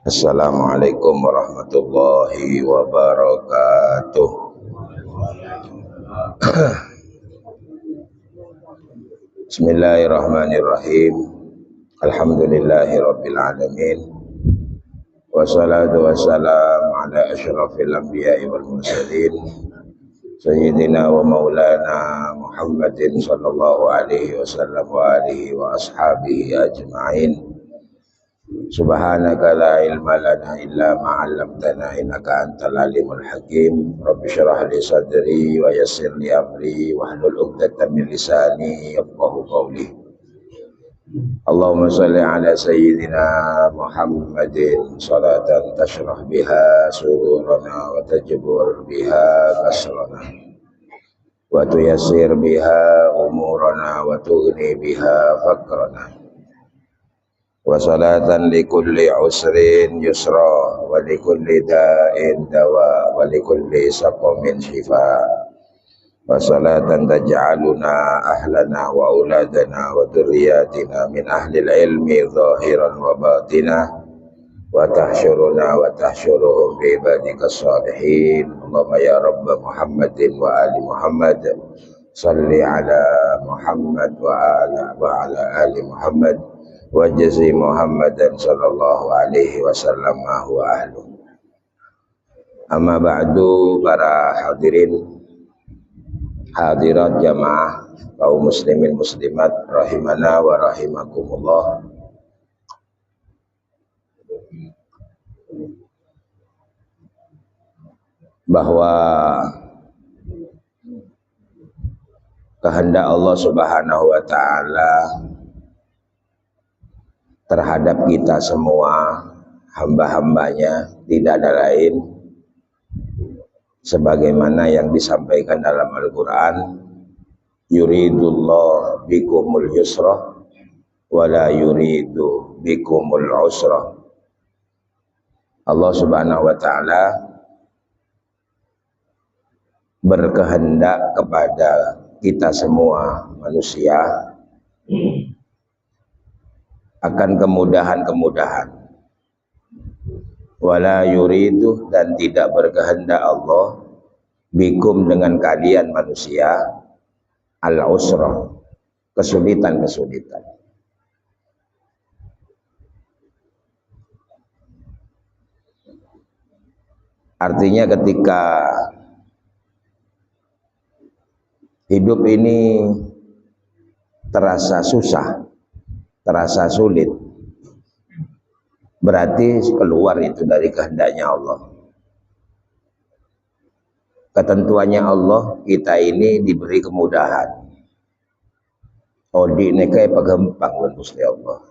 Assalamualaikum warahmatullahi wabarakatuh. Bismillahirrahmanirrahim. Alhamdulillahi rabbil alamin. Wassalatu wassalamu ala asyrafil anbiya'i wal mursalin Sayyidina wa maulana Muhammadin sallallahu alaihi wasallam wa alihi wa ashabihi ajma'in. Subhanaka la ilma lana illa ma 'allamtana innaka antal alimul hakim. Rabbi shrah li sadri wa yassir li amri wahlul 'uqdatam min lisani yafqahu qawli. Allahumma shalli ala sayyidina Muhammadin salatan tashrah biha sudurana wa tajbur biha kasrana wa tuyassir biha umurana wa tughni biha fakrana. Wa salatan likulli usrin yusra wa likulli da'in dawa wa likulli saqamin shifa. Wa salatan taj'aluna ahlana wa auladana wa dhurriyyatina min ahlil ilmi zahiran wa batina wa tahsyuruna wa tahsyuruhum bi ibadika salihin. Allahumma ya Rabb Muhammadin wa ali Muhammad salli ala Muhammad wa ala ali Muhammad wa jazi Muhammadan sallallahu alaihi wasallam ma huwa ahlu. Amma ba'du, para hadirin hadirat jamaah kaum muslimin muslimat rahimana wa rahimakumullah. Bahwa kehendak Allah Subhanahu wa taala terhadap kita semua hamba-hambanya tidak ada lain sebagaimana yang disampaikan dalam Al-Quran, yuridullah bikumul yusra wala yuridu bikumul usra. Allah Subhanahu wa ta'ala berkehendak kepada kita semua manusia akan kemudahan-kemudahan. Wala yuridu, dan tidak berkehendak Allah bikum dengan kalian manusia al-usra, kesulitan-kesulitan. Artinya ketika hidup ini terasa susah, terasa sulit, berarti keluar itu dari kehendaknya Allah. Ketentuannya Allah, kita ini diberi kemudahan. Odi ini kayak pagampang Gusti Allah.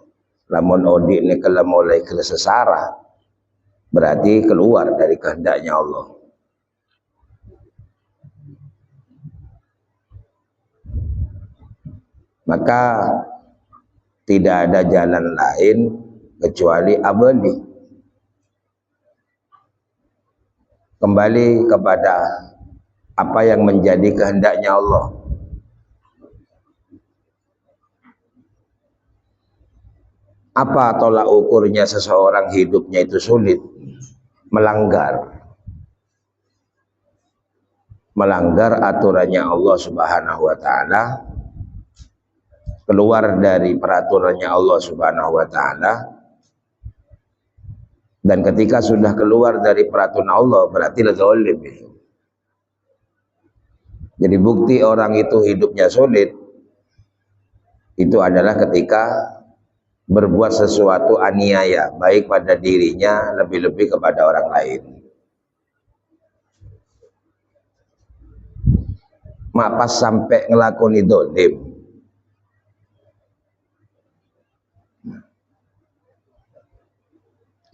Lamun odi ini kalau mulai kesesara, berarti keluar dari kehendaknya Allah. Maka tidak ada jalan lain kecuali abadi, kembali kepada apa yang menjadi kehendaknya Allah. Apa tolak ukurnya seseorang hidupnya itu sulit? Melanggar aturannya Allah Subhanahu wa ta'ala, keluar dari peraturannya Allah Subhanahu wa ta'ala. Dan ketika sudah keluar dari peraturan Allah, berarti zalim. Jadi bukti orang itu hidupnya sulit itu adalah ketika berbuat sesuatu aniaya, baik pada dirinya, lebih-lebih kepada orang lain. Pas sampai ngelakoni zalim,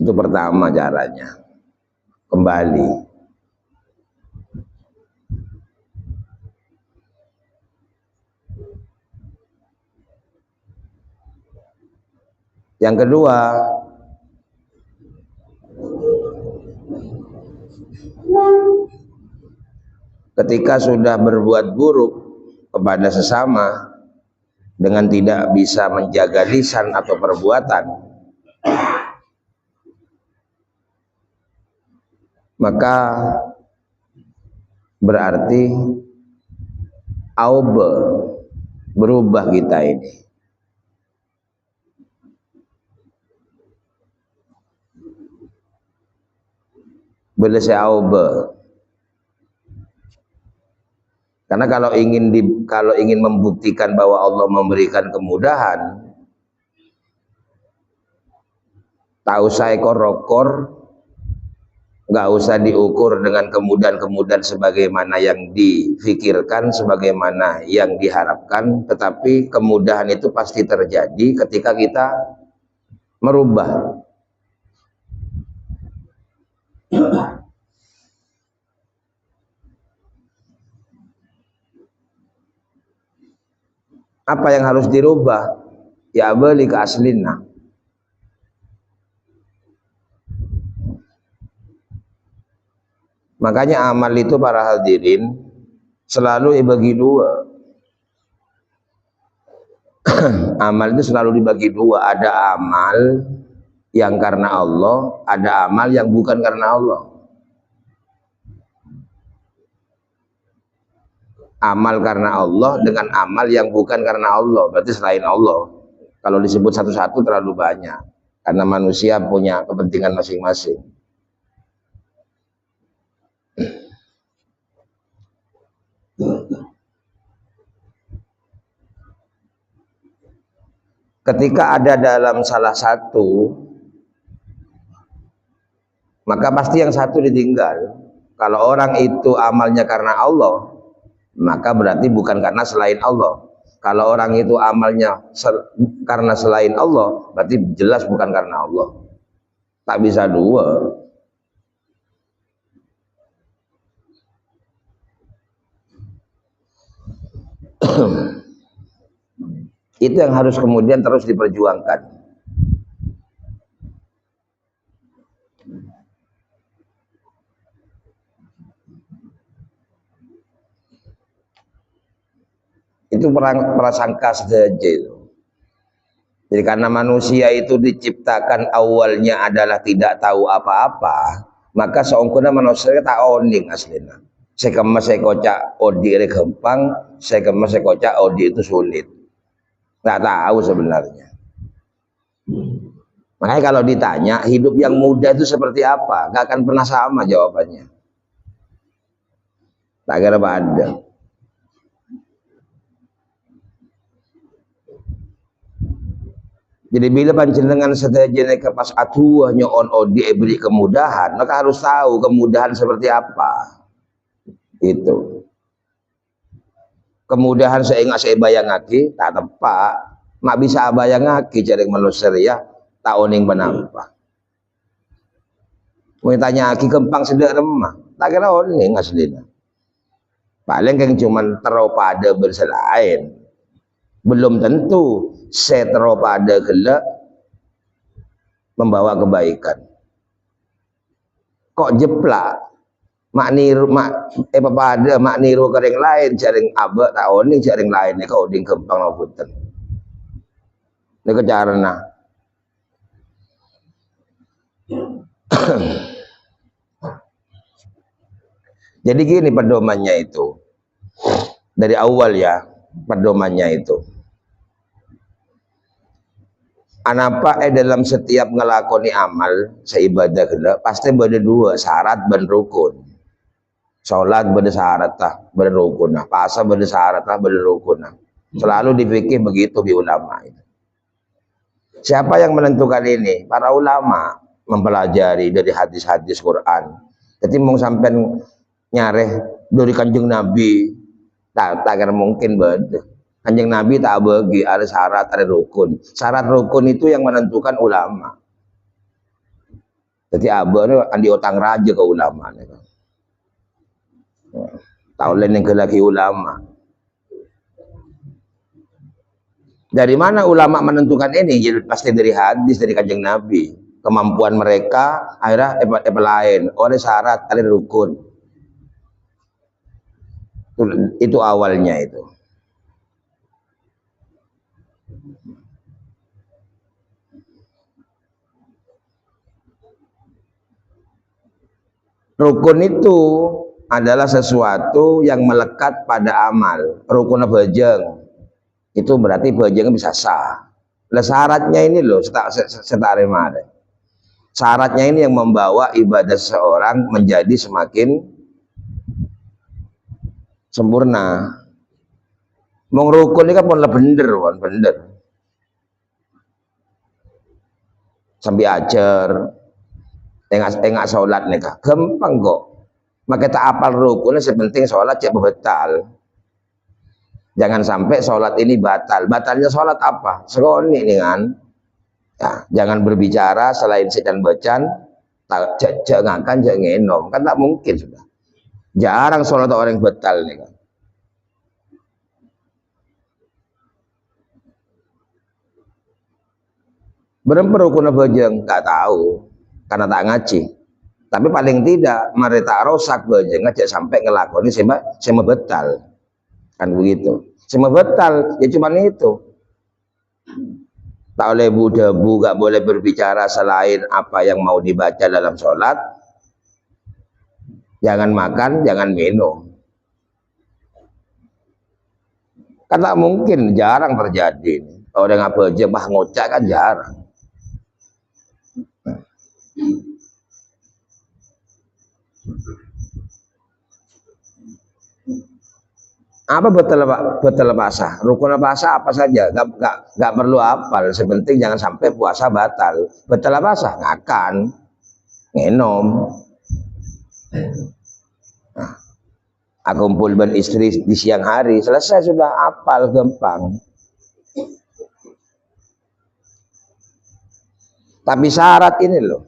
itu pertama caranya, kembali. Yang kedua, ketika sudah berbuat buruk kepada sesama dengan tidak bisa menjaga lisan atau perbuatan, maka berarti aube berubah kita ini. Belese aube. Karena kalau ingin membuktikan bahwa Allah memberikan kemudahan, tak usah ekor rokor, nggak usah diukur dengan kemudahan-kemudahan sebagaimana yang difikirkan, sebagaimana yang diharapkan, tetapi kemudahan itu pasti terjadi ketika kita merubah. Apa yang harus dirubah? Ya balik ke aslina. Makanya amal itu para hadirin selalu dibagi dua. Amal itu selalu dibagi dua. Ada amal yang karena Allah, ada amal yang bukan karena Allah. Amal karena Allah dengan amal yang bukan karena Allah, berarti selain Allah. Kalau disebut satu-satu terlalu banyak, karena manusia punya kepentingan masing-masing. Ketika ada dalam salah satu, maka pasti yang satu ditinggal. Kalau orang itu amalnya karena Allah, maka berarti bukan karena selain Allah. Kalau orang itu amalnya karena selain Allah, berarti jelas bukan karena Allah. Tak bisa dua. Itu yang harus kemudian terus diperjuangkan. Itu prasangka saja itu. Jadi karena manusia itu diciptakan awalnya adalah tidak tahu apa-apa, maka seongkona manusia tak oning aslinya. Saya kocak odi gampang, saya kocak odi itu sulit. Nggak tahu sebenarnya. Makanya kalau ditanya hidup yang mudah itu seperti apa, nggak akan pernah sama jawabannya. Tak kira ada. Jadi bila panjenengan sedaya ke pas atuh nyon odi beri kemudahan, maka harus tahu kemudahan seperti apa. Itu. Kemudahan saya ingat saya bayangake tak tepat, mak bisa bayangake jadi manusia ya tak oning benampa. Mau tanya aki kempang sedek remah, tak kira oning aslinya. Paling kan cuman teropada berselain. Belum tentu seteropada gelak membawa kebaikan. Kok jeplak mak niru pada mak niru kering lain jaring abek tak oning jaring lain kau oding kempang punten. Ini carana. Jadi gini pedomannya itu. Dari awal ya, pedomannya itu. Anapa dalam setiap ngelakoni amal, seibadah gila, pasti ada dua, syarat dan rukun. Sholat beda syarat lah, beda rukun lah. Puasa beda syarat lah, beda rukun lah. Selalu dipikir begitu di ulama itu. Siapa yang menentukan ini? Para ulama mempelajari dari hadis-hadis Quran. Jadi mau sampai nyareh dari kanjeng Nabi, tak mungkin beda. Kanjeng Nabi tak bagi ada syarat, ada rukun. Syarat rukun itu yang menentukan ulama. Jadi abah ini andi otang raja ke ulama. Tahu lain yang lagi ulama. Dari mana ulama menentukan ini? Jadi pasti dari hadis, dari kanjeng Nabi. Kemampuan mereka akhirnya lain. Oleh syarat, ada rukun. Itu awalnya itu. Rukun itu adalah sesuatu yang melekat pada amal. Rukun bejeng itu berarti bejeng bisa sah. Lah syaratnya ini loh, syaratnya ini yang membawa ibadah seseorang menjadi semakin sempurna. Mong rukun ini kan pun bener. Sampai ajar, tengah sholat nih kak, gampang kok. Maka tak apal rukunnya, sepenting sholat cek betal. Jangan sampai sholat ini batal. Batalnya sholat apa? Seroni nih kan. Ya, jangan berbicara selain sedan becan, jangan ngenom, kan tak mungkin sudah. Jarang sholat orang batal nih kan. Berapa rukun bejeng? Nggak tahu, karena tak ngaji. Tapi paling tidak mereka rosak bejeng aja sampai ngelakoni sema betal, kan begitu. Sema betal ya cuma itu. Tak boleh debu, gak boleh berbicara selain apa yang mau dibaca dalam sholat. Jangan makan, jangan minum. Kan tak mungkin, jarang terjadi. Orang apa aja bah ngocak kan jarang. Apa betul basah? Rukun basah apa saja? Gak perlu apal. Sepenting jangan sampai puasa batal. Betul basah ngakan, ngenom. Nah, aku kumpul ben istri di siang hari, selesai sudah, apal gampang. Tapi syarat ini loh.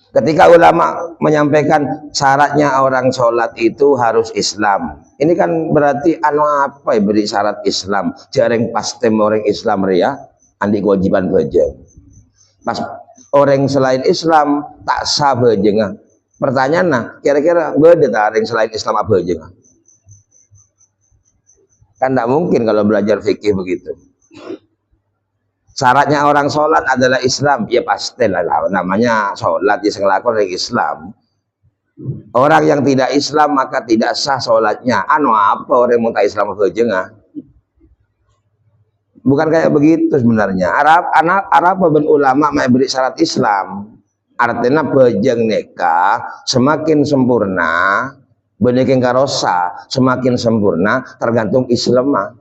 Ketika ulama menyampaikan syaratnya orang sholat itu harus Islam. Ini kan berarti apa ya beri syarat Islam. Jarang pas orang Islam ria, andi kewajiban bejeng. Pas orang selain Islam tak sah bejeng. Pertanyaan nah, kira-kira beda orang selain Islam apa bejeng? Kan tidak mungkin kalau belajar fikih begitu. Syaratnya orang sholat adalah Islam, ya pasti lah, namanya sholat ya ngelakon dari Islam. Orang yang tidak Islam maka tidak sah sholatnya. Apa orang yang mau Islam apa? Bukan kayak begitu sebenarnya. Arab ben ulama beri syarat Islam. Artinya bejeng nikah semakin sempurna, beneking karosa semakin sempurna tergantung Islam.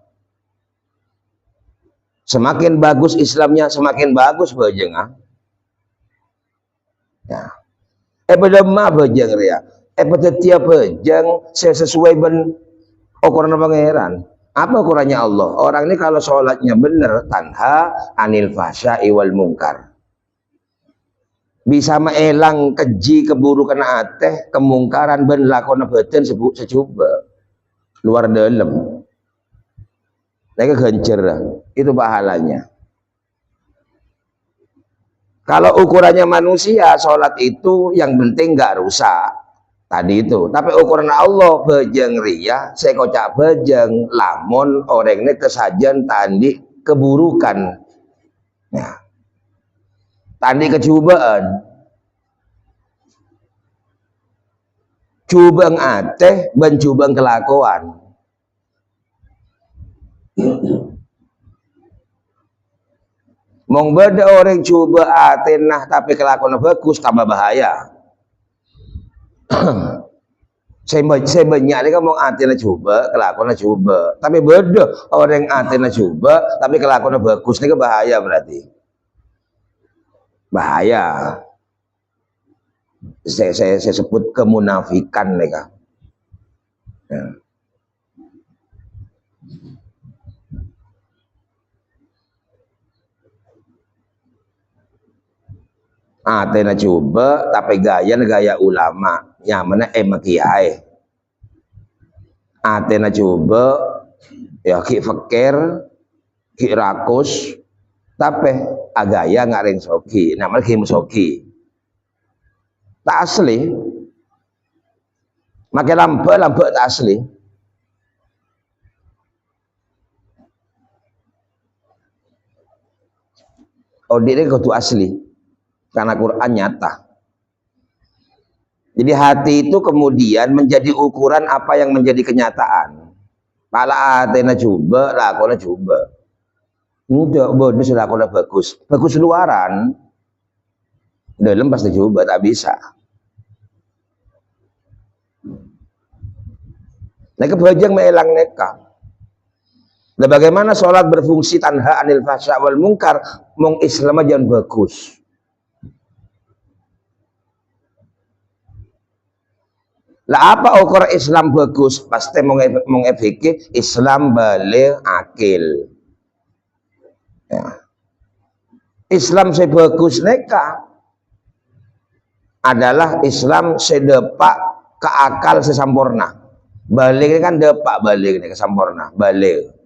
Semakin bagus Islamnya, semakin bagus bejeng. Ya. Pada mah bejeng ria. Pada tiap bejeng sesuai ben ukuran pangeran. Apa ukurannya Allah? Orang ini kalau sholatnya benar, tanha anil fasya'i wal mungkar. Bisa maelang keji keburukan ateh, kemungkaran ben lakona beten secoba. Luar dalam. Mereka gencer, itu pahalanya. Kalau ukurannya manusia, sholat itu yang penting nggak rusak. Tadi itu. Tapi ukuran Allah bejeng ria, saya kocak bejeng, lamun orang ini kesajian tandi keburukan. Nah, tandi kecubaan. Cubang ateh, ben cubang kelakuan. Mong beda orang coba atenah tapi kelakuan bagus tambah bahaya. saya banyak ini kan mau atenah coba kelakuan coba, tapi beda orang atenah coba tapi kelakuan bagus ini bahaya, berarti bahaya. Saya sebut kemunafikan nih kan. Ya. Atena coba tapi gaya ulama nyamana kiai. Atena coba ya ki fakir ki rakus tapi agaya ngaring soki, namanya ki musoki tak asli, makai lampe tak asli. Oh dia kudu asli. karena Quran nyata. Jadi hati itu kemudian menjadi ukuran apa yang menjadi kenyataan. Pala atena coba, lakonnya coba. Udah, bonus lakonnya bagus. Bagus luaran. Dalam pasti coba, tak bisa. Nah kebajang meelang neka. Nah bagaimana sholat berfungsi tanha anil fahsya wal mungkar, mong Islam aja bagus. Lah apa ukur Islam bagus? Pasti mong efike Islam balik akil. Ya. Islam saya bagus neka adalah Islam sedepak ke akal sesampurna. Balik ini kan depak balik ini kesampurna balik.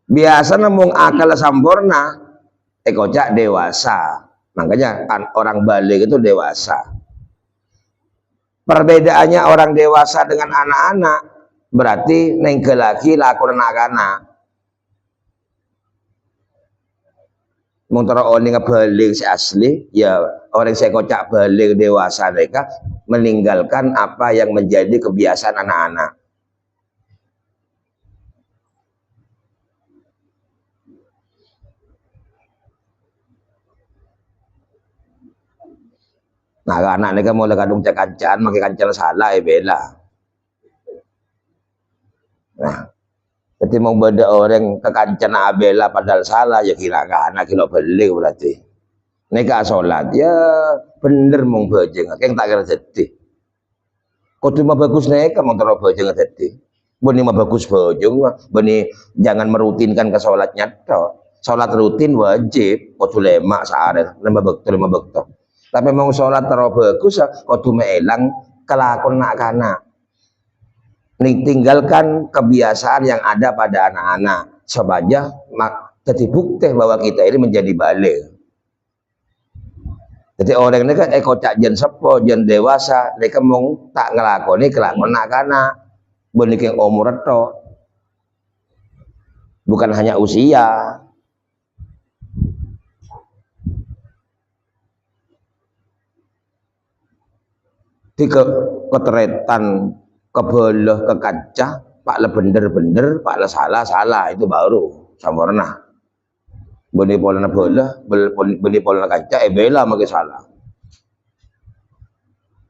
Biasa namung akal sampurna, kocak dewasa. Makanya orang balik itu dewasa. Perbedaannya orang dewasa dengan anak-anak berarti nengkelaki lakon anak-anak. Montara orang balik si asli, ya orang saya kocak balik dewasa mereka meninggalkan apa yang menjadi kebiasaan anak-anak. Nah, anak mereka mulai kadung cek kancaan, makai kancan salah, bela. Nah, ketika mau beda orang ke kancan abela padahal salah, ya kira anak kilo beli berarti. Neka sholat, ya bener mong bajeng, kayak tak kira jadi. Kau cuma bagus neka mong taruh bajeng jadi. Bani mah bagus bajeng, bani jangan merutinkan ke sholatnya toh. Sholat rutin wajib, kau lemak sehari, lima bekto. Tapi mau sholat terlalu bagus, kudu meelang kelakon nak kana. Tinggalkan kebiasaan yang ada pada anak-anak. Sebaja jadi bukti bahwa kita ini menjadi balik. Jadi orang ini kan kocak jen sepo, jen dewasa, mereka mau tak ngelakoni kelakon nak kana. Beniking umur itu. Bukan hanya usia. Di ketretan kebelah ke kaca pak le bener pak le salah itu baru sampurna. Beni polana belah beni polana kaca bela makin salah.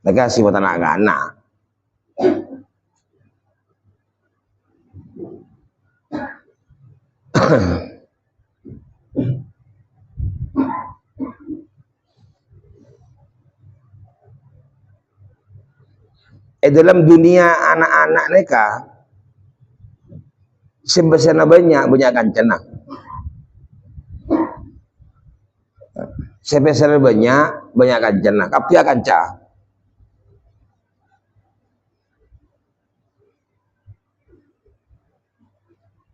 Mereka sih buat anak-anak. Dalam dunia anak-anak mereka sebesarnya banyak kancana. Sebesarnya banyak kancana. Kapia kanca.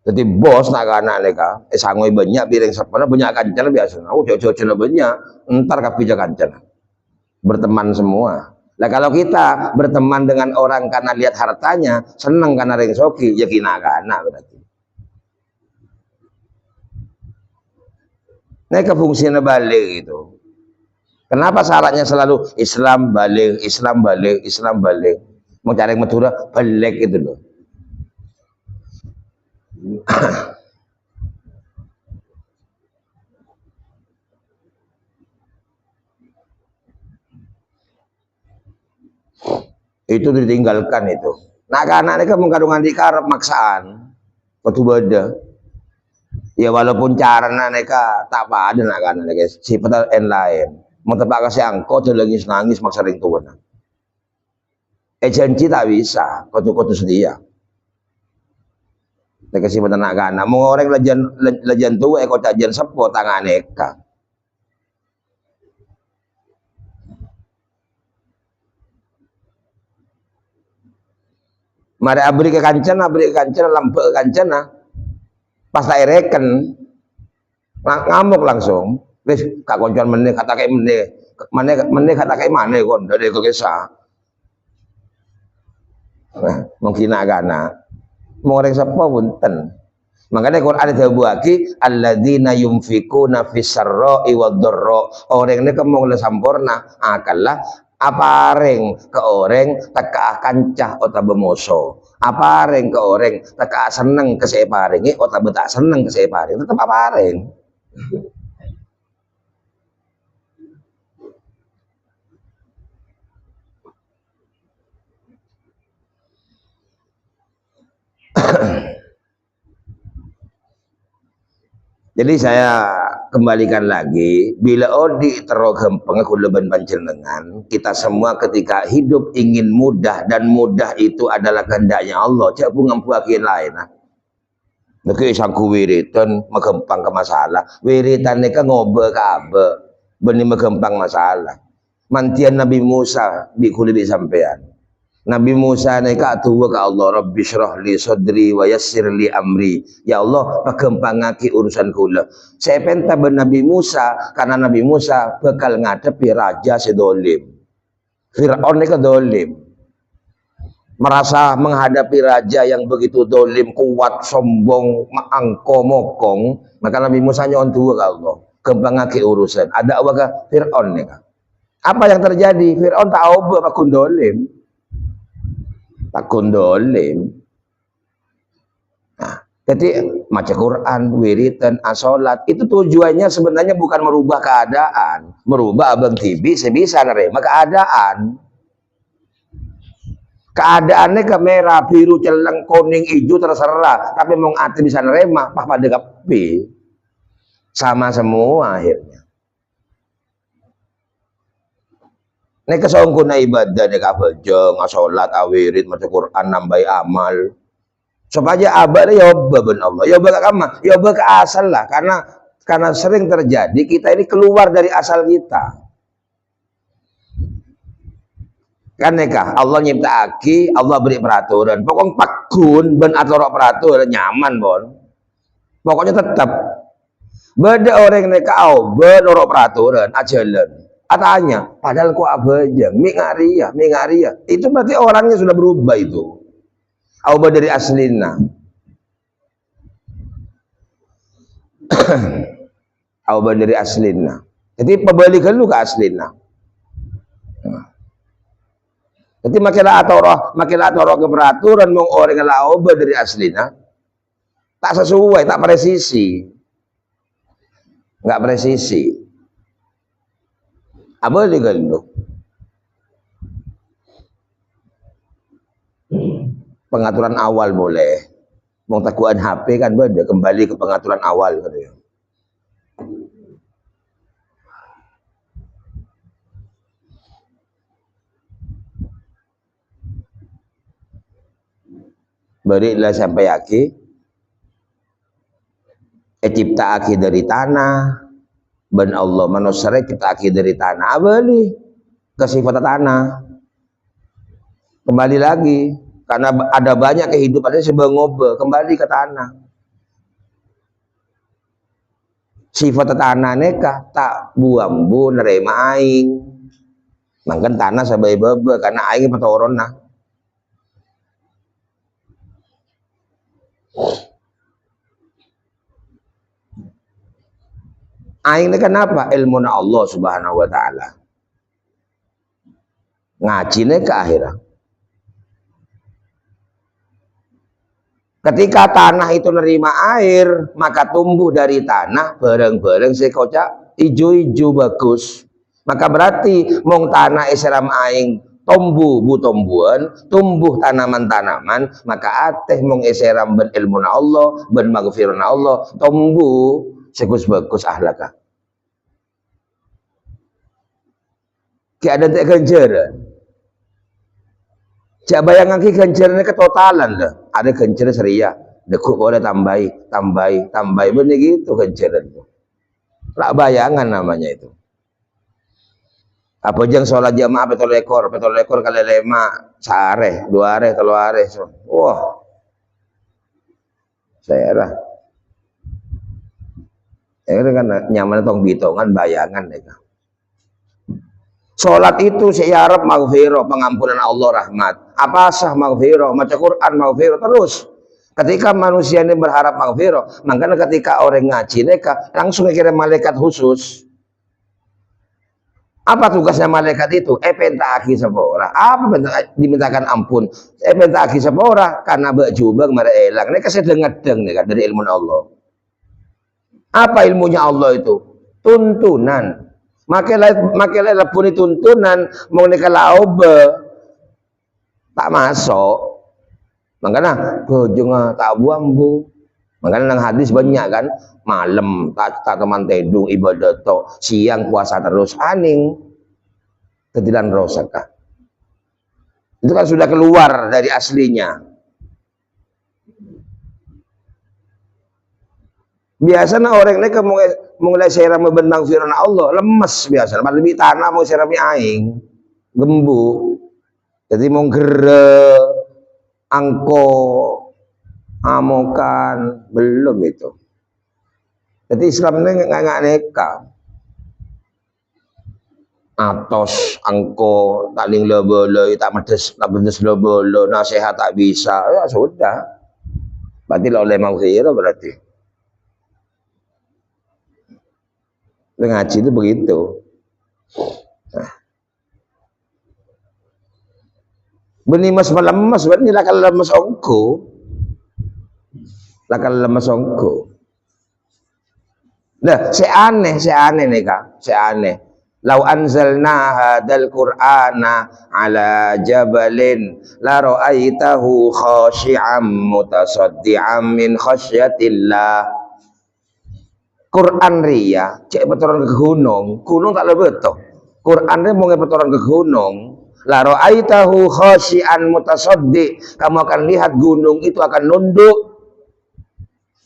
Jadi bos nak anak mereka, sangoi banyak piring sepana banyak kancana biasa. Oh jauh-jauh banyak, entar kapia kancana. Berteman semua. Nah kalau kita berteman dengan orang karena lihat hartanya, senang karena ring soki, ya kina anak berarti. Nah kefungsinya balik itu. Kenapa syaratnya selalu Islam balik, Islam balik, Islam balik. Mau cari Madura balik itu loh. Itu ditinggalkan itu. Nah anak mereka mengkandungan di karep maksaan waktu beda. Ya walaupun cara mereka tak pada nak anak mereka sifat lain. Mau tepak kasih angkot lagi nangis maksa ring tua. Janji tak bisa, kotu sedia. Mereka sifat anak-anak. Mau orang lejan tua ekor tajan sepo tangan mereka. Mari abri ke kancana, lampu ke kancana. Pas tak reken, ngamuk langsung. Wis kak koncoan meneh kata kayak meneh kata kayak mana kon dari kesah. Nah, mungkin agana. Mau orang siapa punten. Makanya Quran itu buaki alladzina yunfikuna fis sarra'i wad dharra. Orang ini kemong le sampurna akalah apa reng ke orang teka kancah ota bemoso. Apa reng ke orang teka seneng ke separingi ota betak seneng ke separing tetap apa reng. Jadi saya kembalikan lagi, bila odi terogem pengekuleban panjenengan, kita semua ketika hidup ingin mudah dan mudah itu adalah kehendaknya Allah. Cak bungampuakin lain. Niki sangku wiritan megempang ke masalah. Wiritan neka ngobe ke abe, benih megempang masalah. Mantian Nabi Musa di kulit sampean. Nabi Musa neka tuwa ke Allah, Rabbi syrah li sadri wa yassir li amri. Ya Allah, pagempangaki urusan kula. Saya penta ben Nabi Musa karena Nabi Musa bakal ngadepi raja sedolim. Fir'aun neka dolim. Merasa menghadapi raja yang begitu dolim, kuat, sombong, angko, mokong, maka Nabi Musa nyon tuwa ke Allah. Kempangaki urusan. Ada apa Fir'aun neka. Apa yang terjadi? Fir'aun tak oba pakun dolim. Takun dolim. Nah, jadi maca Quran, wiritan, asolat itu tujuannya sebenarnya bukan merubah keadaan, merubah abang tibi sebisa nerima keadaan. Keadaannya ke merah, biru, celeng, kuning, hijau terserah, tapi mau ati bisa nerima, pah pada kapi sama semua akhirnya. Nek kesongkuna ibadah nek abajeng, salat, awirid, maca Quran, nambahi amal. Supaya abad ya ben Allah. Ya ke kama, ya ke asal lah karena sering terjadi kita ini keluar dari asal kita. Kan nekah Allah nyiptaaki, Allah beri peraturan. Pokoknya pakun ben atau peraturan nyaman bon. Pokoknya tetap beda orang nekah ben ora peraturan ajalan. Katanya, padahal kok abaja, mingaria. Itu berarti orangnya sudah berubah itu. Aubah dari aslina. Aubah dari aslina. Jadi pembalikan lu ke aslina. Jadi makilah atau ke peraturan mau orang yang aubah dari aslina. Tak sesuai, tak presisi. Enggak presisi. Apa legal lu? Pengaturan awal boleh. Mau takuan HP kan beda, kembali ke pengaturan awal katanya. Berilah sampai aki. Cipta aki dari tanah. Ben Allah manusia kita aki dari tanah. Abali ke sifat tanah. Kembali lagi karena ada banyak kehidupannya sebelum ngobe kembali ke tanah. Sifat tanah neka tak buambu nerima aing. Mangkan tanah sebagai bebe karena aing petorona. Aing ini kenapa? Ilmu Allah subhanahu wa ta'ala. Ngaji ke akhirat. Ketika tanah itu nerima air, maka tumbuh dari tanah bareng-bareng sekocak ijo-ijo bagus. Maka berarti mong tanah isram aing tumbuh tumbuhan, tumbuh tanaman-tanaman, maka ateh mong isram ben ilmu Allah, ben maghfirna Allah, tumbuh sekus bagus ahlaka. Ki ada tak ganjaran. Cak bayangan ki ganjarannya ketotalan dah. Ada ganjaran seria. Dekuk boleh tambahi. Bener gitu ganjaran itu. Lah bayangan namanya itu. Apa jang sholat jamaah petol ekor kali 5 sehari, 2 hari, 3 hari. Wah. Saya lah. Ya kan nyaman tong bitongan bayangan mereka. Sholat itu saya harap maghfirah, pengampunan Allah rahmat. Apa sah maghfirah, maca Quran maghfirah terus. Ketika manusia ini berharap maghfirah, makanya ketika orang ngaji mereka langsung kirim malaikat khusus. Apa tugasnya malaikat itu? Pentaaki sepora. Apa dimintakan ampun? Pentaaki sepora karena bejubang mereka elang. Ini kasih dengar-dengar nih kan dari ilmu Allah. Apa ilmunya Allah itu? Tuntunan. Makilah pun tuntunan mau nikah laube tak masuk. Makanya bojong tak buang bu. Makanya nang hadis banyak kan, malam tak teman tedung ibadah to, siang puasa terus aning ketidan rosaka. Itu kan sudah keluar dari aslinya. Biasanya orang ini mulai seram benang firman Allah lemes biasa, lebih tanah mau serami aing, gembu. Jadi mau gere angko amokan belum itu. Jadi Islam ini nggak neka. Atos angko taling lebolo tak medes lebolo nasihat tak bisa ya sudah. Berarti oleh maghfirah berarti. Ngaji itu begitu. Nah. Benih mas melemas berarti lakal lemas ongko. Lakal lemas ongko. Nah, seaneh nih kak, seaneh. Lau anzalna hadal Qur'ana ala jabalin la ra'aitahu khashi'am mutasaddi'am min khasyatillah. Quran ria, cek petoran ke gunung tak lebih betul. Quran ria mau petoran ke gunung. La ra'aitahu khashi'an mutasaddi', kamu akan lihat gunung itu akan nunduk.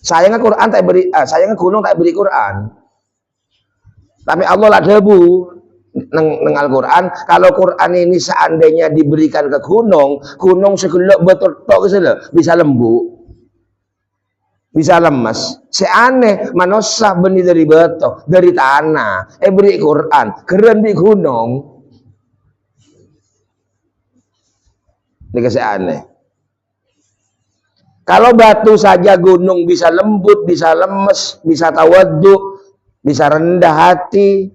Sayangnya Quran tak beri, sayangnya gunung tak beri Quran. Tapi Allah lah debu neng Al-Quran. Kalau Quran ini seandainya diberikan ke gunung segelok betul tok bisa lembu, bisa lemas. Seaneh manusia benih dari batu, dari tanah. Beri Quran, keren di gunung. Ini seaneh. Kalau batu saja gunung bisa lembut, bisa lemes, bisa tawadhu, bisa rendah hati,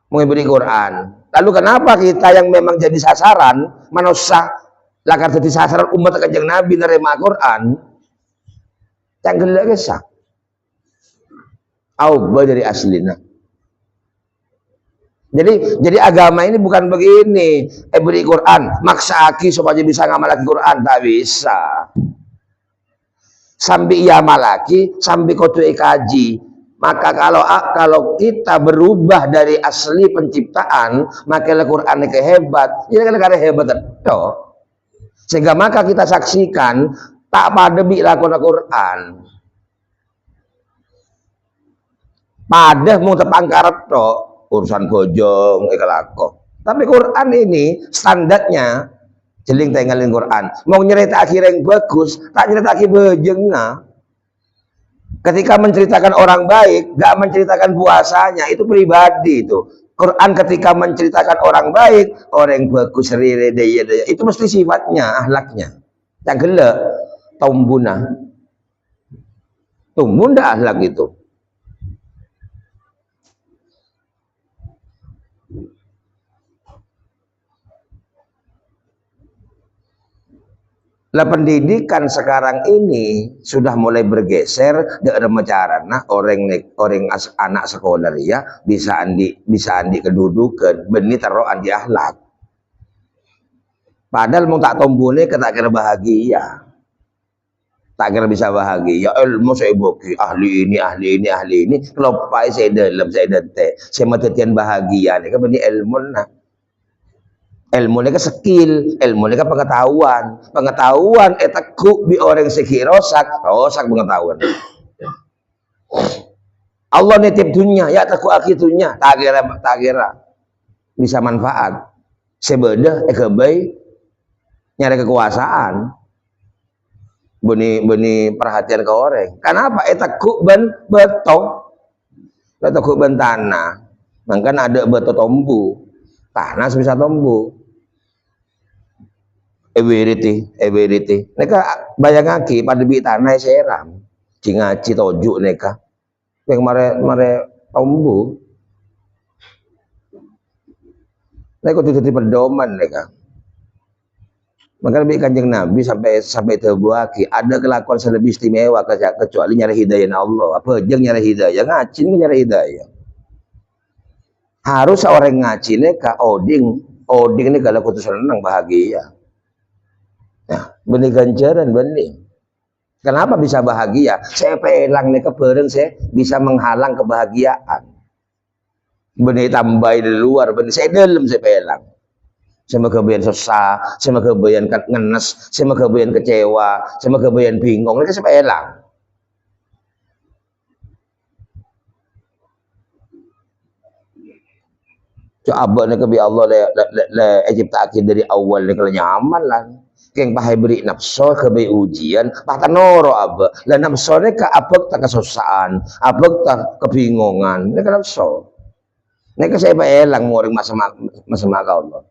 memberi Quran. Lalu kenapa kita yang memang jadi sasaran, manusia lakar jadi sasaran umat kanjeng Nabi nerima Quran, yang gelak kesah. Aubah dari aslinya. Jadi agama ini bukan begini, beri Quran, maksa aki supaya bisa ngamalaki Quran, tak bisa. Sambil ia malaki, sambil kotu kaji. Maka kalau kita berubah dari asli penciptaan, maka Al-Quran ini hebat. Ini kan hebat itu. Sehingga maka kita saksikan tak pada bilakon Al-Quran. Pada mau tepangkarat toh urusan bojong ikalako. Tapi Quran ini standarnya jeling tinggalin Quran. Mau nyerita akhir yang bagus, tak nyerita akhir bojengna. Ketika menceritakan orang baik, gak menceritakan puasanya, itu pribadi itu. Quran ketika menceritakan orang baik, orang bagus rere daya, itu mesti sifatnya, ahlaknya. Yang gelak, tombuna. Tumbunda ahlak itu. Lah pendidikan sekarang ini sudah mulai bergeser dari macarana orang anak sekolah ya bisa andi kedudukan benih taruh andi akhlak. Padahal mau tak tombone tak kira bahagia. Tak kira bisa bahagia. Ya ilmu saya boki ahli ini. Kalau pai saya dalam saya dete, saya matetian bahagia nih kan benih ilmu nah. Ilmu ini kan skill, ilmu ini kan pengetahuan etakku bi orang segi rosak pengetahuan. Allah nitip dunia, ya takku akhir dunia, tak kira bisa manfaat. Sebeda kebaik nyari kekuasaan, beni perhatian ke orang. Kenapa? Etakku betok ben tanah, mangkan ada beto tombu, tanah bisa tombu. ewiriti. Neka bayangake pada bi tanah seram. Cingaci tojuk neka. Yang mare ombu. Neka tuh jadi pedoman neka. Maka Nabi Kanjeng Nabi sampai terbuaki ada kelakuan selebih istimewa kecuali nyari hidayah Allah. Apa jeng nyari hidayah ngaji nyari hidayah. Harus orang ngaji neka oding ini kalau kutu senang bahagia. Nah, benih ganjaran benih. Kenapa bisa bahagia? Saya pelang neka bareng saya bisa menghalang kebahagiaan. Benih tambah di luar, benih saya dalam saya pelang. Saya kebayan susah, saya kebayan ngenes, saya kebayan kecewa, saya kebayan bingung, mereka saya hilang. Coba nih kebi Allah le cipta akhir dari awal nih kalau nyaman lah. Keng pahai beri nafsu kebi ujian, pahta noro abah. Lah nafsu nih ke abek tak kesusahan, abek tak kebingungan, nih ke nafsu. Nih ke saya hilang muring masa maka Allah.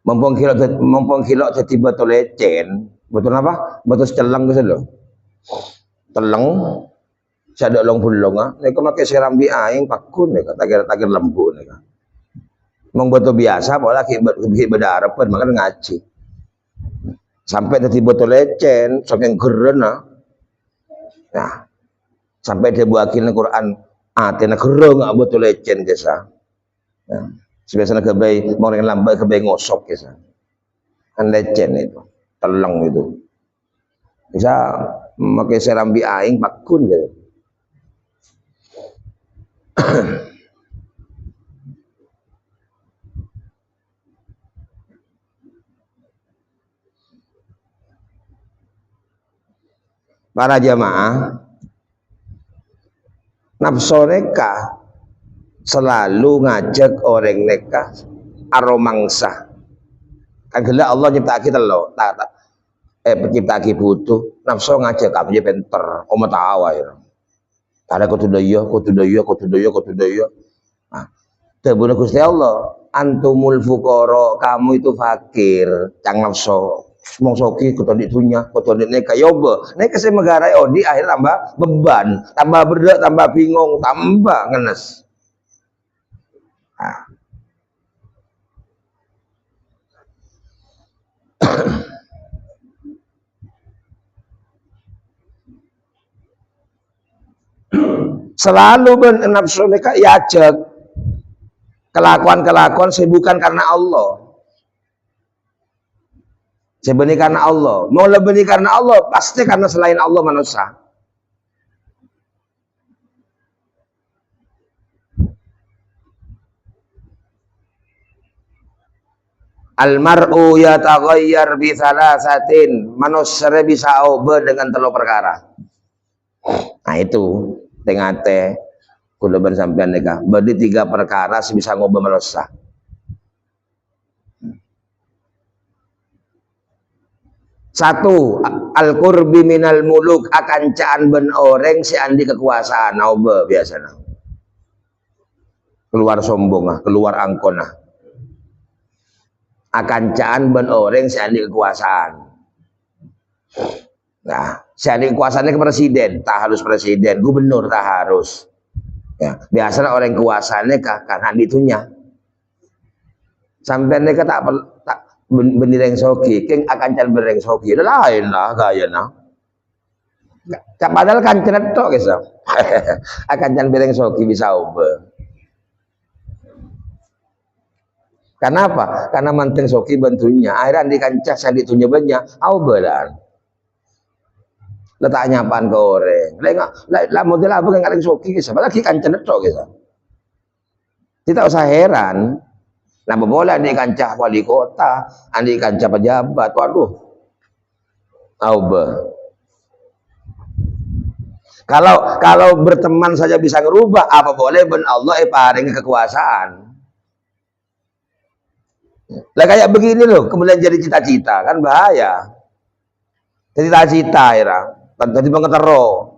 Mumpung kilo jadi betul lecen, betul apa? Betul celang gitu loh. Teleng, saya ada long bulong ah. Nek make serambi aing pakun nek takir lembu nek. Mong betul biasa pola ki berdarah pun makan ngaji. Sampai tadi betul lecen, saking geren ah. Nah, sampai dia buakin Quran atena gereng nggak betul lecen kesa. Nah, sebiasanya kebai mau yang lambat kebai ngosok kesa. Kan lecen itu, teleng itu. Bisa memakai serambi aing pakun gitu. Para jamaah, nafsu neka selalu ngajak orang neka aromangsa. Kan gila Allah nyipta kita loh, pencipta kita butuh nafsu ngajak apa aja penter, omat tawa ya. Ada kutu daya. Nah, terbunuh Gusti Allah, antumul fuqara, kamu itu fakir, cang nafsu. Mongsoki kutu ditunya, kutu neka yoba, neka saya megarai odi akhir tambah beban, tambah berdak, tambah bingung, tambah ngenes. Nah. Selalu nafsu mereka yajak kelakuan saya bukan karena Allah. Saya benih karena Allah. Mau lebih karena Allah, pasti karena selain Allah manusia. Almar'u yataghayyar bi thalathatin. Manusia bisa ubah dengan telu perkara. Nah itu tengate kulo ben sampean nikah. Berarti 3 perkara bisa ngubah manusia. Satu, al-qurbi minal muluk, akan caan ben orang si andi kekuasaan obe biasanya. Keluar sombong ah, keluar angkon ah. Akan caan ben orang si andi kekuasaan. Nah, si andi kekuasaannya ke presiden, tak harus presiden, gubernur tak harus. Ya, biasanya orang kekuasaannya kan itunya. Sampai mereka tak benireng soki, keng akan can bereng soki, lain lah gaya nah. Padahal kan cenet tok guys. Akan can bereng soki bisa ubah. Kenapa? Karena manting soki bantunya. Akhirnya di kancah saya ditunya banyak, ubahan. Letaknya apaan ke orang? Lah model apa yang ngaring soki guys? Apalagi kan cenet tok guys. Tidak usah heran. Nah, boleh di kancah wali kota, di kancah pejabat, waduh. Aubah. Kalau berteman saja bisa ngerubah, apa boleh ben Allah paring kekuasaan. Lah kayak begini loh, kemudian jadi cita-cita, kan bahaya. Cita-cita ya, tadi pengetero.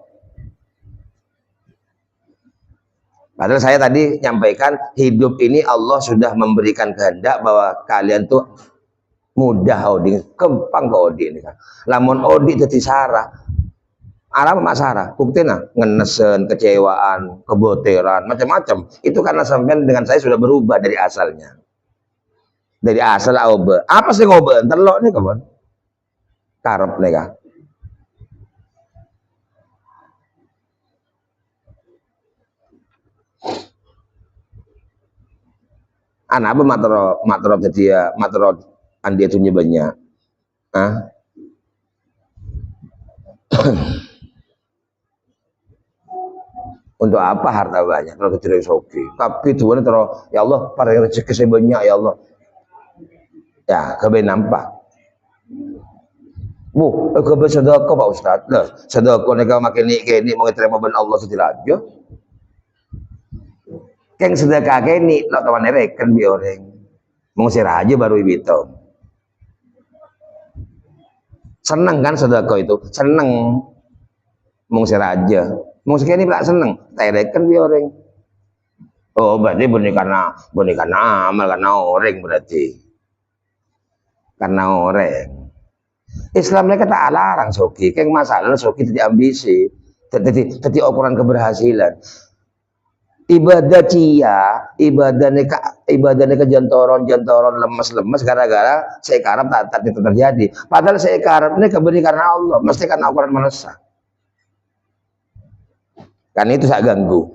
Padahal saya tadi nyampaikan hidup ini Allah sudah memberikan kehendak bahwa kalian tuh mudah oding, kempang ke oding ini kan. Lamun oding jadi sarah, Arab mak sarah, buktinya ngenesen, kecewaan, keboteran, macam-macam. Itu karena sampean dengan saya sudah berubah dari asalnya. Dari asal obe. Apa sih ngobe? Terlok nih kawan. Karep nih kah? Anak apa matro jadi ya matro andi itu banyak. Ah, untuk apa harta banyak kalau tidak soki? Tapi Tuhan terus ya Allah pada rezeki saya banyak ya Allah. Ya, kebe nampak. Kebe sedekah Pak Ustaz. Lah, sedekah nek makin ni mau terima ben Allah setiraja. Keng sedekah kene lo kawan reken bi orang. Mau aja baru ibito. Seneng kan sedekah itu? Seneng. Mau aja. Mau sekene pula seneng. Reken bi orang. Oh, berarti benih karena amal karena orang berarti. Karena orang. Islam mereka tak larang soki. Keng masalah soki tidak ambisi. Jadi ukuran keberhasilan. Ibadah cia, ibadah neka jantoron lemes gara-gara saya karep tak itu terjadi. Padahal saya karep ini keberi karena Allah, mesti karena ukuran manusia. Kan itu saya ganggu.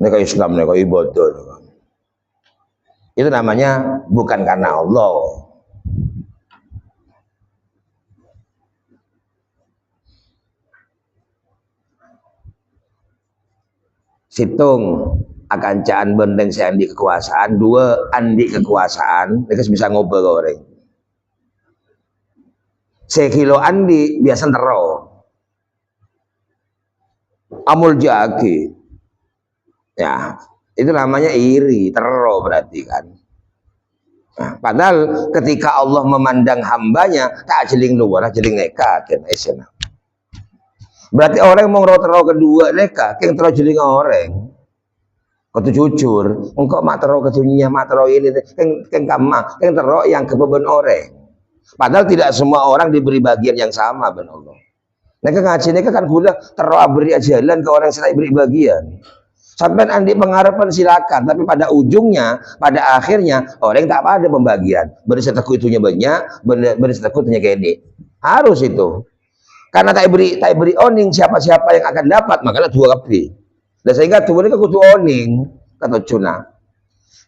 Neka Islam, neka ibadah. Itu namanya bukan karena Allah. Situng akan caan bendeng saya andi kekuasaan, dua andi kekuasaan, mereka bisa ngobrol goreng. Sekilo andi biasa tero, amul jaki, ya itu namanya iri, tero berarti kan. Nah, padahal ketika Allah memandang hambanya, tak jeling luar, jeling nekat kan esena. Berarti orang yang mau terlalu kedua neka, keng terlalu jeling orang. Kau jujur, engkau mak terlalu kedunya, mak terlalu ini, keng kama, keng terlalu yang kebeban orang. Padahal tidak semua orang diberi bagian yang sama, ben Allah. Neka ngaji neka kan gula terlalu beri jalan ke orang yang saya beri bagian. Sampai andi pengharapan silakan, tapi pada ujungnya, pada akhirnya orang tak ada pembagian. Beri seteku itunya banyak, beri seteku itunya kayak ini. Harus itu. Karena tak beri oning siapa-siapa yang akan dapat, makanya dua kapi. Dan sehingga dua ini kudu oning kata cuna.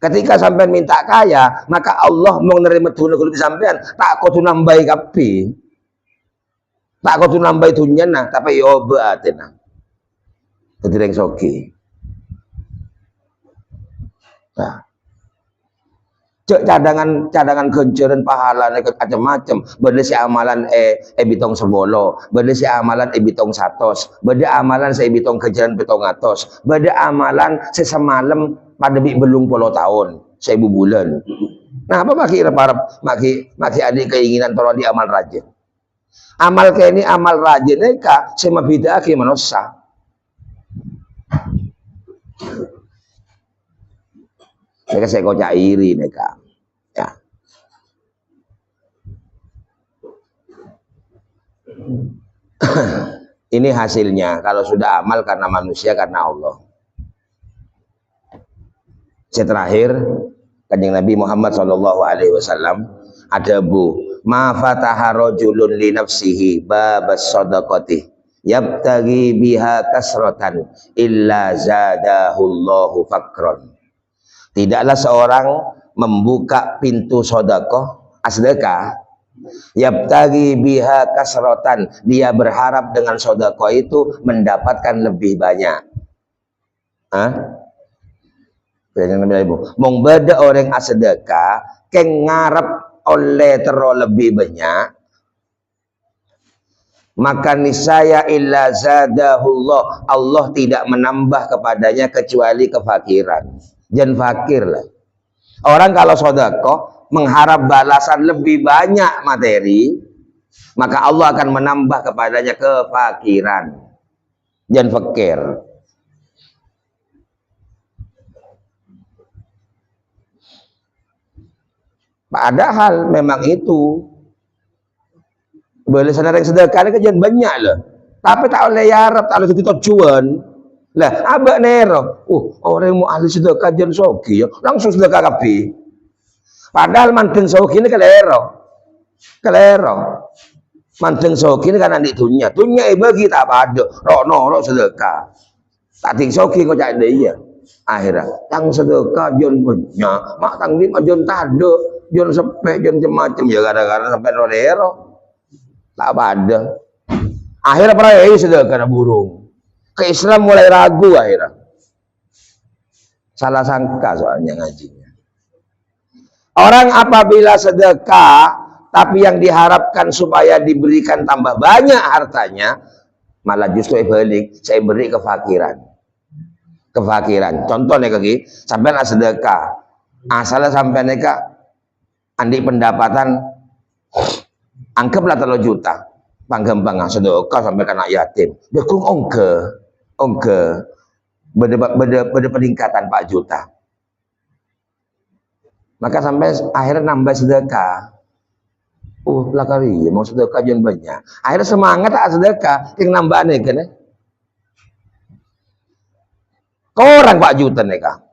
Ketika sampean minta kaya, maka Allah mau nerima dunia kudu sampean, tak kudu nambahi kapi. Tak kudu nambahi dunia nah, tapi yo baatena. Kedireng soki. Nah. Cadangan kenceran pahala macam-macam beda si amalan bitong sebolo, beda si amalan bitong satos, beda amalan saya bitong kejaran bitong atos, beda amalan saya semalam pada belum puluh tahun, 1000 bulan. Nah apa maki adik keinginan tolong di amal rajin. Amal kayak ini amal rajin neka saya beda ke manusia. Neka saya kocak iri neka. Ya. Ini hasilnya kalau sudah amal karena manusia karena Allah. Saya terakhir Kanjeng Nabi Muhammad SAW ada ma fataha rajulun li nafsihi babas sadaqati yabtaghi biha kasratan illa zadahullahu fakron. Tidaklah seorang membuka pintu sedekah asdekah yabtaghi biha kasrotan, dia berharap dengan sedekah itu mendapatkan lebih banyak. Mong beda orang asdekah keng ngarep oleh terlalu lebih banyak, maka niscaya illa zadahullah, Allah tidak menambah kepadanya kecuali kefakiran. Jangan fakir lah. Orang kalau sedekah mengharap balasan lebih banyak materi, maka Allah akan menambah kepadanya kefakiran. jangan fakir. Padahal memang itu boleh sadar yang sedekah ini kan banyak loh. Tapi tak oleh yarap, tak oleh kita tujuan. Lah, abak nero. Orang mau ahli sedekah jan soki ya, langsung sedekah kapi. Padahal manten soki ini kelero. Manten soki ini kan adik dunia bagi tak pada. Rok sedekah. Tak ting soki kau cak dia. Akhirnya, tang sedekah jan banyak, mak tang lima jan tado, jan sepek, jan macam ya gara-gara sampai rodero. Tak ada. Akhirnya perayaan sedekah burung. Ke Islam mulai ragu akhirnya. Salah sangka soalnya ngajinya. Orang apabila sedekah, tapi yang diharapkan supaya diberikan tambah banyak hartanya, malah justru balik, saya beri kefakiran. Contohnya kaki, sampai nak sedekah, asalnya sampai neka andi pendapatan, anggaplah 3 juta. Panggembang sedekah sampai anak yatim. Dekung ongke beda peningkatan 4 juta. Maka sampai akhirnya nambah sedekah. Belakari mau sedekah jangan banyak. Akhirnya semangat tak sedekah, yang nambah nih kan? Orang 4 juta neka.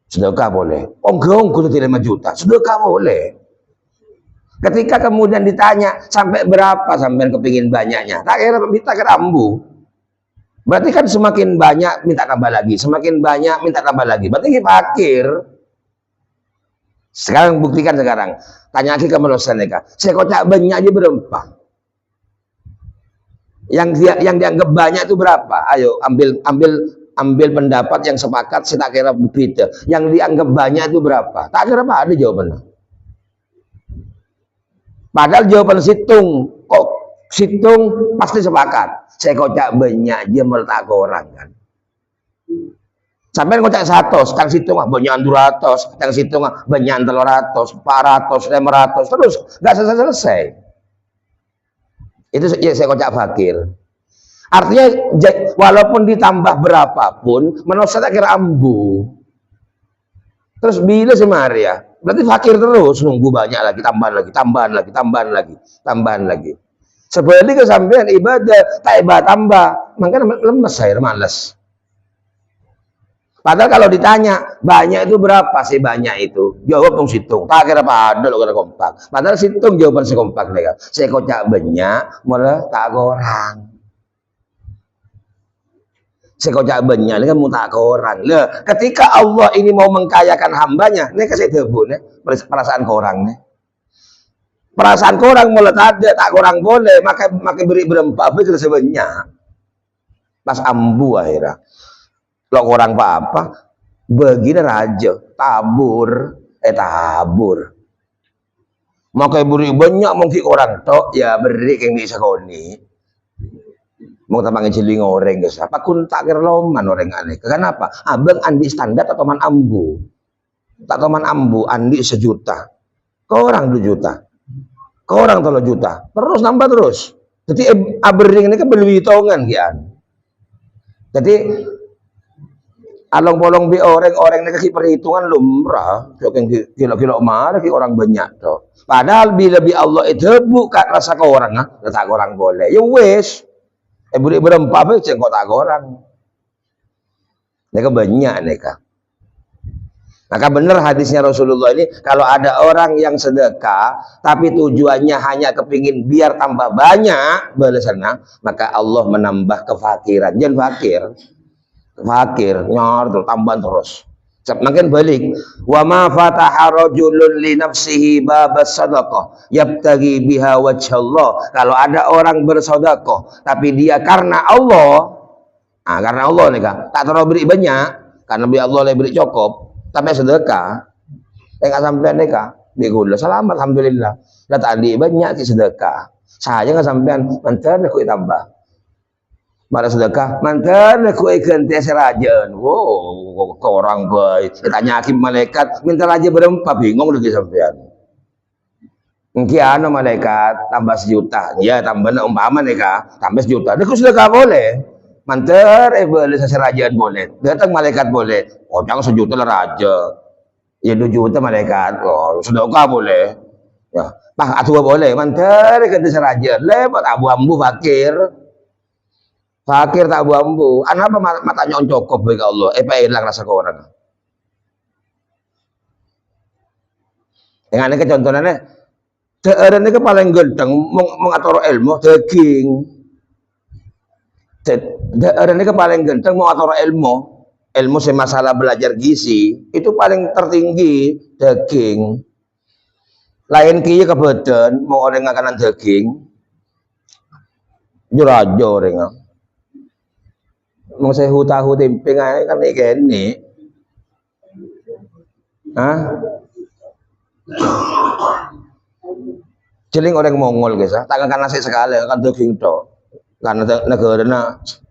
Sedekah boleh. Ongke tidak 5 juta. Sedekah boleh. Ketika kemudian ditanya sampai berapa sampai kepingin banyaknya, tak kira minta kerambu. Berarti kan semakin banyak minta tambah lagi, semakin banyak minta tambah lagi. Berarti fakir. Sekarang buktikan sekarang. Tanya lagi ke melosan mereka. Saya kocak banyak aja berapa? Yang dianggap banyak itu berapa? Ayo ambil pendapat yang sepakat. Saya tak kira beda. Yang dianggap banyak itu berapa? Tak kira apa ada jawabannya. Padahal jawaban situng pasti sepakat. Saya kocak banyak dia meletak ke orang kan. Sampai kocak 100, tang situng banyak 200, tang situng banyak 300, 400, 500 terus nggak selesai. Itu ya saya kocak fakir. Artinya walaupun ditambah berapapun, menurut saya tak kira ambu. Terus bila semaria, berarti fakir terus, nunggu banyak lagi, tambahan lagi. Sebenarnya kesampean ibadah, tak ibadah tambah, makanya lemes saya, malas. Padahal kalau ditanya, banyak itu berapa sih banyak itu? Jawab dong situng, tak kira apa ada lo kira kompak. Padahal situng jawaban sekompak mereka. Saya kocak banyak, malah tak orang. Sekojak banyak, ini kan mutak ke orang. Lah, ketika Allah ini mau mengkayakan hambanya, ini kasih debu nih, perasaan ke orang nih. Perasaan ke orang mulai ada, tak ke orang boleh, maka beri berempat, itu sebanyak. Pas ambu akhirnya. Kalau orang apa-apa, begini raja, tabur. Maka beri banyak mungkin orang tok, ya beri yang bisa koni. Mau tampangin ciling orang guys, apa kun tak kira loman orang aneh. Kenapa? Abang andi standar atau man ambu, tak tahu man ambu andi 1 juta, kau orang 2 juta, kau orang 3 juta, terus nambah terus. Jadi abering ini kan beli hitungan kian. Jadi along bolong bi orang ini kasih perhitungan lumrah, kilo marah ki orang banyak tuh. Padahal bila bi Allah itu bukan rasa ke orang, tak orang boleh. Ya wes. Beri berempat aja kok tak orang. Mereka banyak mereka. Maka benar hadisnya Rasulullah ini, kalau ada orang yang sedekah tapi tujuannya hanya kepingin biar tambah banyak balasannya, maka Allah menambah kefakiran. Jangan fakir, nyor terus tambahan terus. Makin balik, wa ma fataha rajulun li nafsihi babas sadaqah yabtaghi biha wajhallah. Kalau ada orang bersedekah tapi dia karena Allah, karena Allah nih Kak, tak terlalu beri banyak, karena bi Allah beri cukup, tapi sedekah. Enggak sampai nih Kak, bigul selamat alhamdulillah. Lah tadi banyak sih sedekah. Saya enggak sampean mantan aku tambah. Pada sedekah, mantan aku ikan tes raja. Wow, ke orang baik. Tanya hakim malaikat, minta raja berempat, bingung lagi sampean. Mungkin malaikat tambah 1 juta, ya tambah umpama nih tambah 1 juta. Aku sedekah boleh. Manter boleh seserajan boleh. Datang malaikat boleh. Oh jangan sejuta lah raja. Ya 2 juta malaikat. Oh sedekah boleh. Ya. Pak atua boleh. Manter kata serajan. Lebat abu ambu fakir. Fakir tak abu ambu. Apa matanya on cokop bagi Allah. Pak hilang rasa ke orang. Dengan ini contohnya. Teeren ini paling genteng. Mengatur ilmu. Daging. Teeren ini paling genteng. Mengatur ilmu. Ilmu masalah belajar gizi itu paling tertinggi daging. Lain kiye kebetulan mau orang ngakanan daging, jurajo orang. Mau sehu tahu tempe aja kan ini. Hah? Celing orang Mongol guys, tak akan nasi sekali kan daging to. Karena negara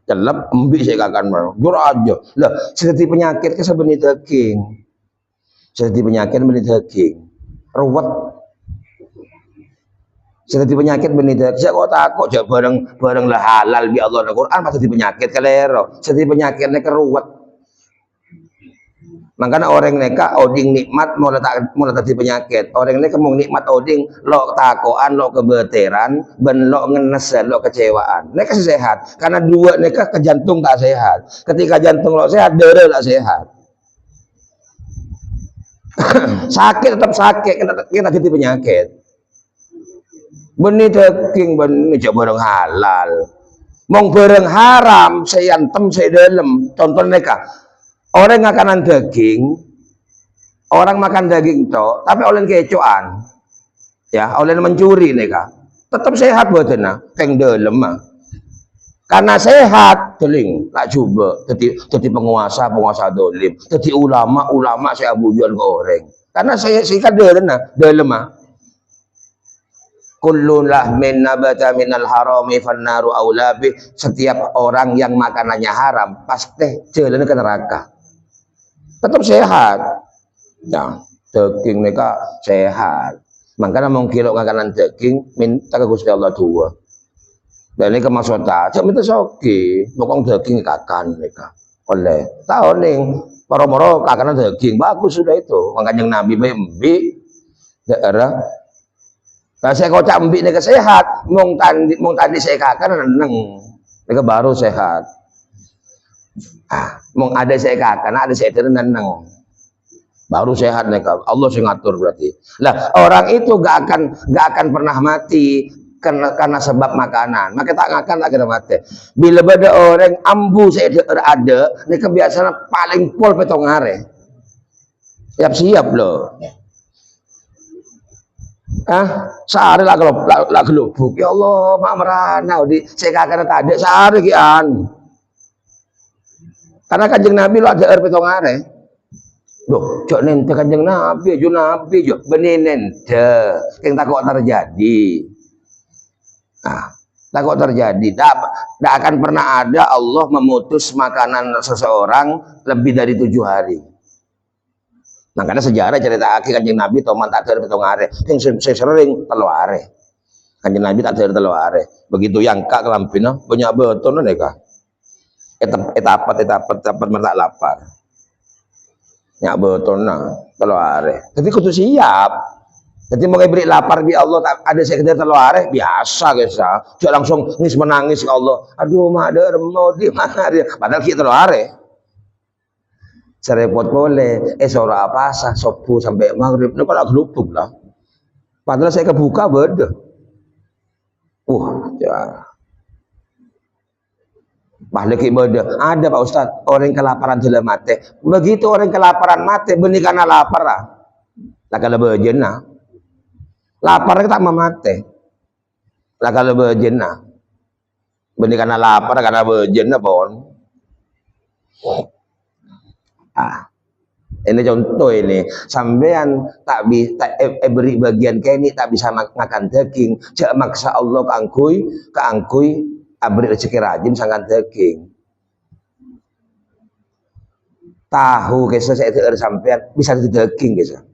celep embi saya kakan mau jurajo. Lah, seperti penyakit ke sebenarnya daging. Seperti penyakit benih daging. Ruwet. Seperti penyakit benih daging. Saya kok takut jauh bareng lah halal bi Allah Al-Qur'an masih di penyakit kalero. Seperti penyakitnya keruwet. Makanya orang neka oding nikmat mau letak di penyakit. Orang neka mau nikmat oding lo takoan, lo kebeteran, ben lo ngenes, lo kecewaan. Neka sehat karena dua neka ke jantung tak sehat. Ketika jantung lo sehat, darah tak sehat. Sakit tetap sakit, kita jadi penyakit. Benih daging benih jauh barang halal. Mong barang haram saya antem saya dalam. Contoh neka. Orang makanan daging, orang makan daging to, tapi oleh kecoan, ya, oleh mencuri neka, tetap sehat buatnya, keng dalam mah. Karena sehat, teling, tak coba, jadi penguasa dolim, jadi ulama saya bujuan ke orang. Karena saya sikat dalam mah. Kullu lahmin nabata minal harami fannaru aulabi. Setiap orang yang makanannya haram, pasti jalan ke neraka. Tetap sehat. Ya, daging mereka sehat. Makanya mau kilo makanan daging minta ke Gusti Allah dua. Dan ini kemaksudnya, cak minta soki, pokok daging kakan mereka. Oleh tahu nih, moro-moro kakanan daging bagus sudah itu. Makanya Nabi membi daerah. Nah, saya kocak embi mereka sehat, mung tadi saya kakan neng, mereka baru sehat. Mung ada saya kakan, ada saya neng, baru sehat mereka. Allah sih ngatur berarti. Lah orang itu gak akan pernah mati karena sebab makanan. Maka tak akan tak kena mati. Bila ada orang ambu saya ada, mereka biasanya paling pol petong hari. Siap loh. Sehari lah gelubuk. Ya Allah, mak merana di saya kagak ada sehari kian. Karena Kanjeng Nabi lo ada air petong are. Loh, cok nente Kanjeng Nabi jo beninen de, yang takut terjadi. Takut terjadi. Tak akan pernah ada Allah memutus makanan seseorang lebih dari 7 hari. Nah, karena sejarah cerita Kanjeng Nabi toman tak ada petong are, yang sering telu are. Kanjeng Nabi tak ada telu are. Begitu yang kak kelampina banyak beton neka. Etapat mertak lapar. Nyak beton telu are. Jadi kudu siap. Jadi mau beri lapar bi Allah tak ada sekedar telu are biasa guys. Jangan langsung menangis ke Allah. Aduh mader mau di mana dia. Padahal kita telu are. Serepot boleh, seorang apa sah subuh sampai maghrib, ini kalau gelupuk lah. Padahal saya kebuka beda. Ya. Balik beda. Ada Pak Ustadz, orang kelaparan jelas mati. Begitu orang kelaparan mati, benih karena lapar lah. Lah kalau berjenah, lapar kita mati. Lah kalau berjenah, benih karena lapar karena berjenah pun. Ini contoh ini sampean tak bisa beri bagian kini tak bisa makan daging jak maksa Allah keangkui abri rezeki rajin sangat daging tahu kisah saya sampean bisa di daging kisah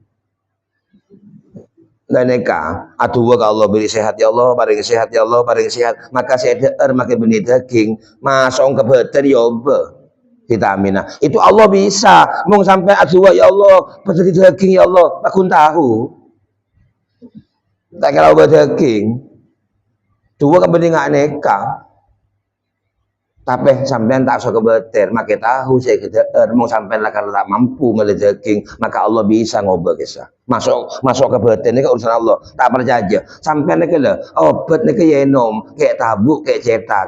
dan nikah aduh ke Allah beri sehat ya Allah, paling sehat ya Allah, paling sehat, maka saya makin benih daging masuk ke badan ya vitamin. Itu Allah bisa mau sampai aduh ya Allah beri daging ya Allah, aku tahu tak kira daging dua kebeningan nikah tapi sampean tak usah kebeter makai tahu saya mau sampean lah kalau tak mampu milih daging maka Allah bisa ngobat kisah masuk ke batin ini urusan Allah tak percaya sampean ini lah obat ini yenom kayak tabuk kayak cetak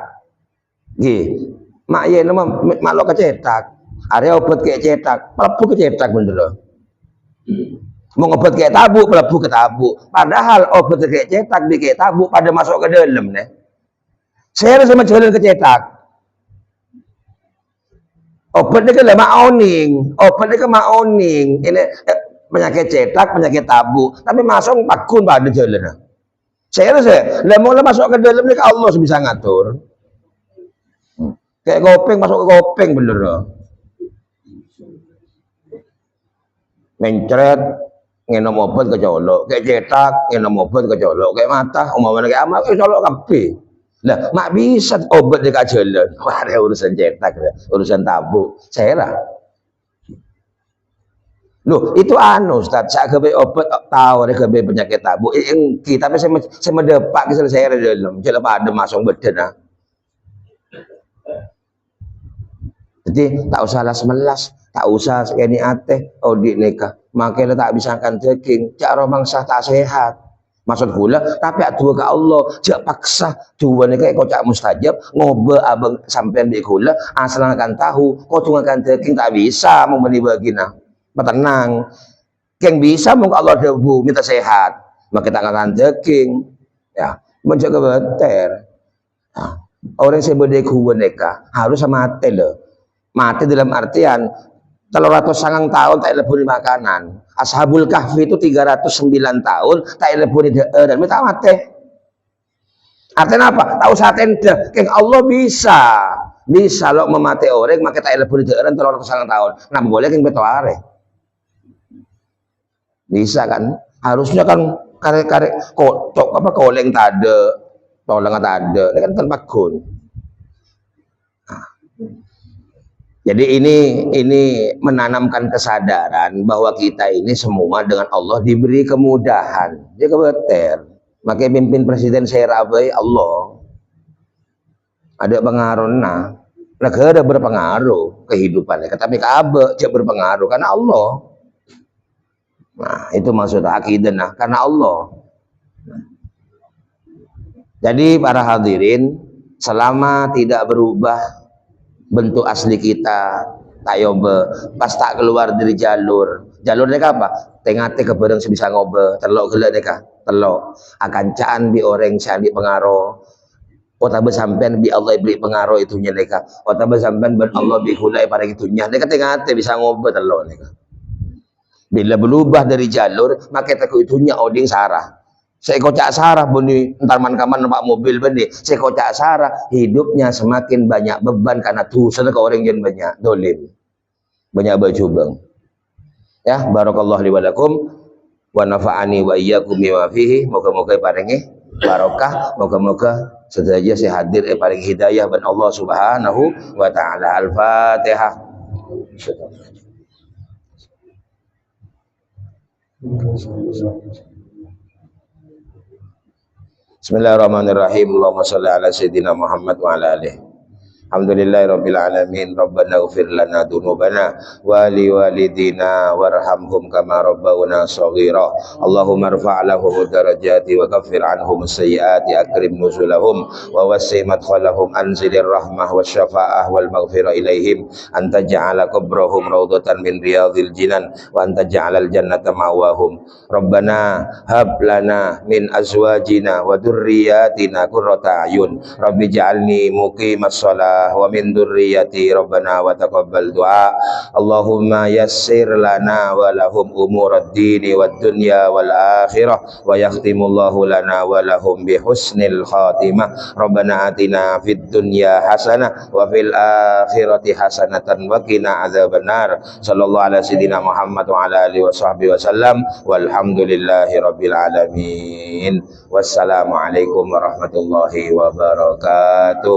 gih mak yenom malu ke cetak area obat kayak cetak pelebu ke cetak bener mau obat kayak tabuk pelebu ke tabuk padahal obat kayak cetak di kayak tabuk pada masuk ke dalam nih saya harus sama jalan ke cetak obatnya kan maoning, obatnya kan maoning. Ini penyakit cetak, penyakit tabu. Tapi masuk pakun pada jalan. Saya rasa, lemong masuk ke dalam ini Allah bisa ngatur. Kayak kopeng masuk ke kopeng bener. Mencret, ngenom obat ke colok. Kayak cetak, ngenom obat ke colok. Kayak mata, umpamanya kayak amal, colok kabeh. Lah, mak bisa obat di jalan. Wah, ada urusan cetak, urusan tabu. Saya lah. Loh, itu anu Ustaz, saya kebe obat tahu ada kebe penyakit tabu. Kita tapi saya mendepak kisah saya di dalam. Jadi pada masuk badan. Jadi tak usah las-melas, tak usah sekali ateh, audit nikah. Makanya tak bisa akan daging, cak romangsa tak sehat. Maksud gula tapi dua ke Allah jak paksa dua nih kayak kocak mustajab ngobe abang sampean di gula asal akan tahu kau cuma akan daging tak bisa mau beli bagina tenang yang bisa mau Allah debu minta sehat maka kita akan daging ya menjaga beter nah, orang yang sebeda gua neka harus sama mati loh mati dalam artian 309 tahun tak lebih makanan. Ashabul Kahfi itu 309 tahun tak lebih dan minta mati. Artinya apa? Tahu saat ente, keng Allah bisa lo memati orang maka tak lebih dan 309 tahun. Nah boleh keng beto are. Bisa kan? Harusnya kan karek kotok apa koleng tade, tolong tade, ini kan terpakun. Jadi ini menanamkan kesadaran bahwa kita ini semua dengan Allah diberi kemudahan. Dia kebeter. Makanya pimpin presiden saya rabai Allah. Ada pengaruh negara berpengaruh kehidupannya. Tapi kabe dia berpengaruh karena Allah. Nah itu maksud akidah karena Allah. Jadi para hadirin selama tidak berubah bentuk asli kita tak yobe pas tak keluar dari jalur mereka apa tengah ke bareng sebisa ngobe telok gelak mereka telok akan caan bi orang candi pengaruh otak sampean bi Allah beri pengaruh itunya mereka otak sampean ben Allah bi hulai pada itunya mereka tengah bisa ngobe telok mereka bila berubah dari jalur maka takut itunya oding sarah saya kocak sarah bunyi entar man-kaman numpak mobil benih saya kocak sarah hidupnya semakin banyak beban karena dosa ke orang yang banyak dolim banyak baju bang ya barakallahu li wa lakum wa nafa'ani wa iyyakum bima fihi moga-moga paringi barokah moga-moga sedaya saya hadir paring hidayah ban Allah Subhanahu wa taala. Al-Fatihah. Bismillahirrahmanirrahim. Allahumma shalli ala sayyidina Muhammad wa ala alihi. Alhamdulillahirabbil alamin. Rabbana ighfir lana dzunubana wa li walidina warhamhum kama rabbawna shaghira. Allahumma irfa' lahum darajati wa kaffir anhum sayyiati akrim nuzulahum wa wasi' madkhalahum anzilir rahmah wasyafa'ah wal maghfirah ilaihim anta ja'ala qabrahum rawdatan min riyadhil jinan wa anta ja'alal jannata ma'wahum. Rabbana hab lana min azwajina wa dzurriyyatina qurrata ayun. Rabbi ja'alni muqimas shalah wa min dzurriyyati rabbana wa taqabbal du'a. Allahumma yassir lana wa lahum umurad dini wad dunya wal akhirah wa yahtimullahu lana wa lahum bi husnil khatimah. Rabbana atina fid dunya hasanah wa fil akhirati hasanatan wa qina adzabannar. Sallallahu ala sayyidina Muhammad wa ala alihi wa sahbihi wasallam walhamdulillahi rabbil alamin. Wassalamualaikum warahmatullahi wabarakatuh.